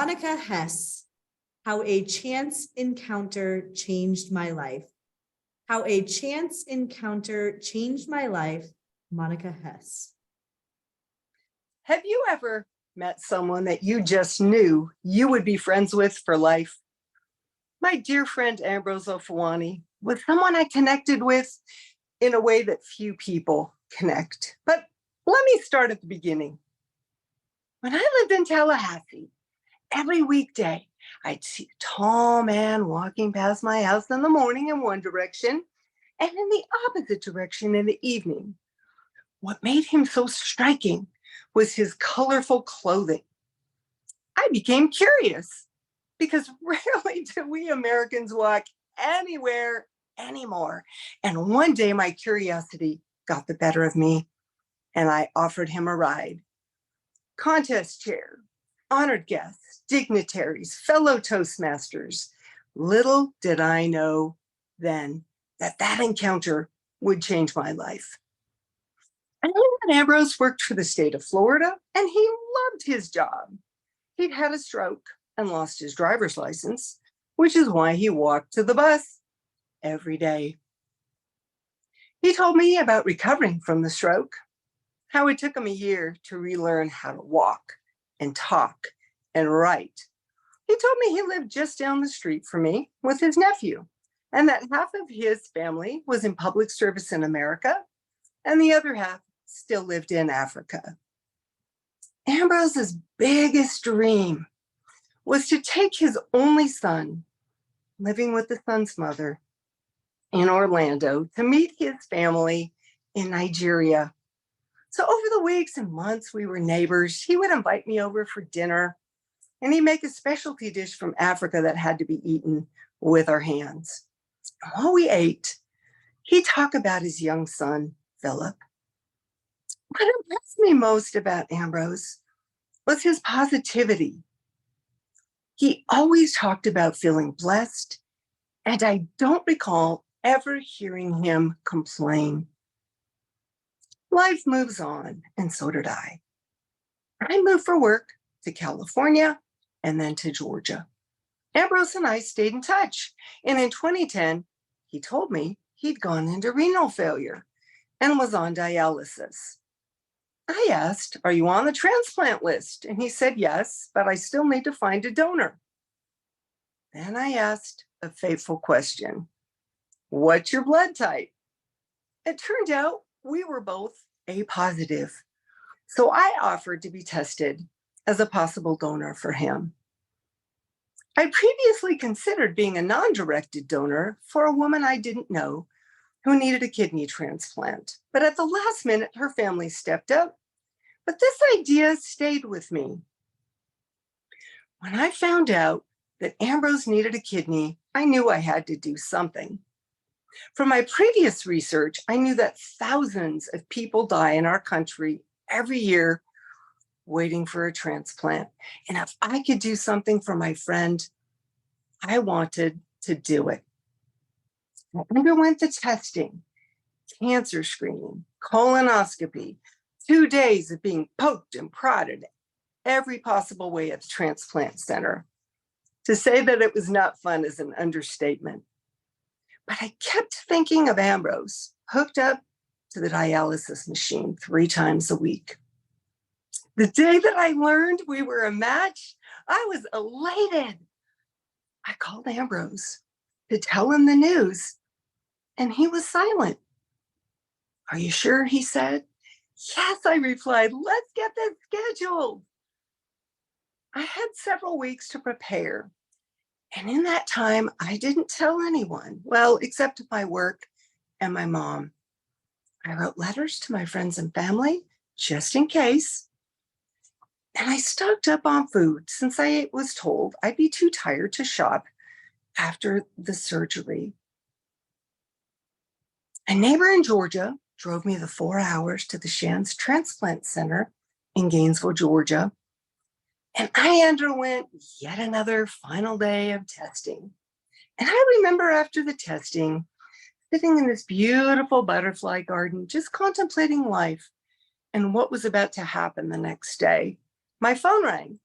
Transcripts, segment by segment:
Monica Hess, How a Chance Encounter Changed My Life. How a Chance Encounter Changed My Life, Monica Hess. Have you ever met someone that you just knew you would be friends with for life? My dear friend Ambrose Ofawani was someone I connected with in a way that few people connect. But let me start at the beginning. When I lived in Tallahassee, every weekday, I'd see a tall man walking past my house in the morning in one direction and in the opposite direction in the evening. What made him so striking was his colorful clothing. I became curious because rarely do we Americans walk anywhere anymore. And one day my curiosity got the better of me and I offered him a ride. Contest chair, honored guests, dignitaries, fellow Toastmasters. Little did I know then that that encounter would change my life. I knew that Ambrose worked for the state of Florida and he loved his job. He'd had a stroke and lost his driver's license, which is why he walked to the bus every day. He told me about recovering from the stroke, how it took him a year to relearn how to walk and talk and write. He told me he lived just down the street from me with his nephew, and that half of his family was in public service in America, and the other half still lived in Africa. Ambrose's biggest dream was to take his only son, living with the son's mother in Orlando, to meet his family in Nigeria. So over the weeks and months we were neighbors, he would invite me over for dinner and he'd make a specialty dish from Africa that had to be eaten with our hands. And while we ate, he'd talk about his young son, Philip. What impressed me most about Ambrose was his positivity. He always talked about feeling blessed, and I don't recall ever hearing him complain. Life moves on, and so did I. I moved for work to California and then to Georgia. Ambrose and I stayed in touch, and in 2010, he told me he'd gone into renal failure and was on dialysis. I asked, "Are you on the transplant list?" And he said, "Yes, but I still need to find a donor." Then I asked a fateful question: "What's your blood type?" It turned out we were both A positive. So I offered to be tested as a possible donor for him. I previously considered being a non-directed donor for a woman I didn't know who needed a kidney transplant. But at the last minute, her family stepped up. But this idea stayed with me. When I found out that Ambrose needed a kidney, I knew I had to do something. From my previous research, I knew that thousands of people die in our country every year waiting for a transplant. And if I could do something for my friend, I wanted to do it. I underwent the testing, cancer screening, colonoscopy, 2 days of being poked and prodded every possible way at the transplant center. To say that it was not fun is an understatement. But I kept thinking of Ambrose, hooked up to the dialysis machine 3 times a week. The day that I learned we were a match, I was elated. I called Ambrose to tell him the news, and he was silent. "Are you sure?" he said. "Yes," I replied. "Let's get this scheduled." I had several weeks to prepare. And in that time, I didn't tell anyone, well, except my work and my mom. I wrote letters to my friends and family, just in case. And I stocked up on food since I was told I'd be too tired to shop after the surgery. A neighbor in Georgia drove me the 4 hours to the Shands Transplant Center in Gainesville, Georgia. And I underwent yet another final day of testing. And I remember after the testing, sitting in this beautiful butterfly garden, just contemplating life and what was about to happen the next day. My phone rang.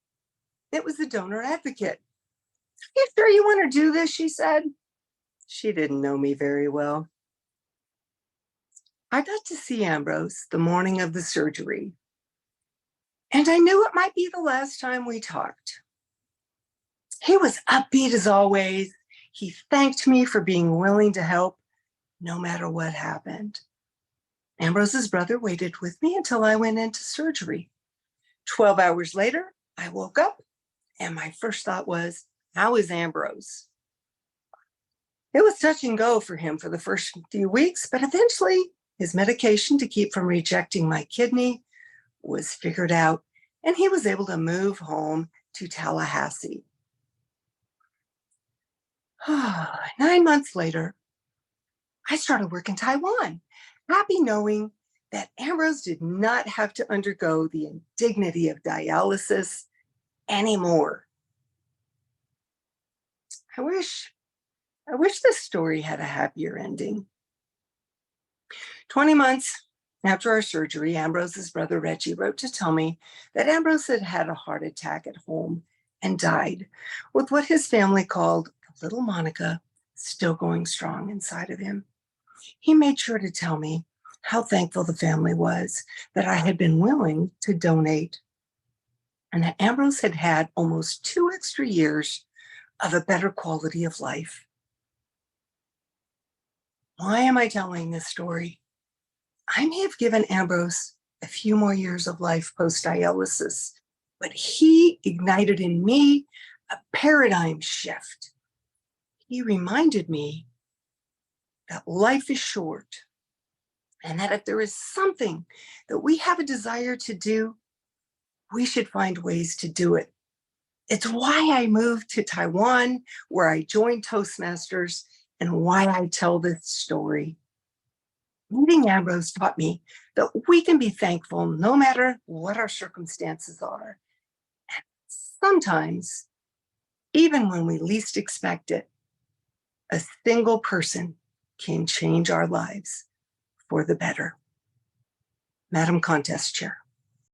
It was the donor advocate. "You sure you want to do this?" she said. She didn't know me very well. I got to see Ambrose the morning of the surgery, and I knew it might be the last time we talked. He was upbeat as always. He thanked me for being willing to help no matter what happened. Ambrose's brother waited with me until I went into surgery. 12 hours later, I woke up, and my first thought was, how is Ambrose? It was touch and go for him for the first few weeks, but eventually his medication to keep from rejecting my kidney was figured out, and he was able to move home to Tallahassee. 9 months later, I started work in Taiwan, happy knowing that Ambrose did not have to undergo the indignity of dialysis anymore. I wish this story had a happier ending. 20 months after our surgery, Ambrose's brother Reggie wrote to tell me that Ambrose had had a heart attack at home and died, with what his family called little Monica still going strong inside of him. He made sure to tell me how thankful the family was that I had been willing to donate, and that Ambrose had had almost 2 extra years of a better quality of life. Why am I telling this story? I may have given Ambrose a few more years of life post-dialysis, but he ignited in me a paradigm shift. He reminded me that life is short, and that if there is something that we have a desire to do, we should find ways to do it. It's why I moved to Taiwan, where I joined Toastmasters, and why I tell this story. Meeting Ambrose taught me that we can be thankful no matter what our circumstances are. And sometimes, even when we least expect it, a single person can change our lives for the better. Madam Contest Chair.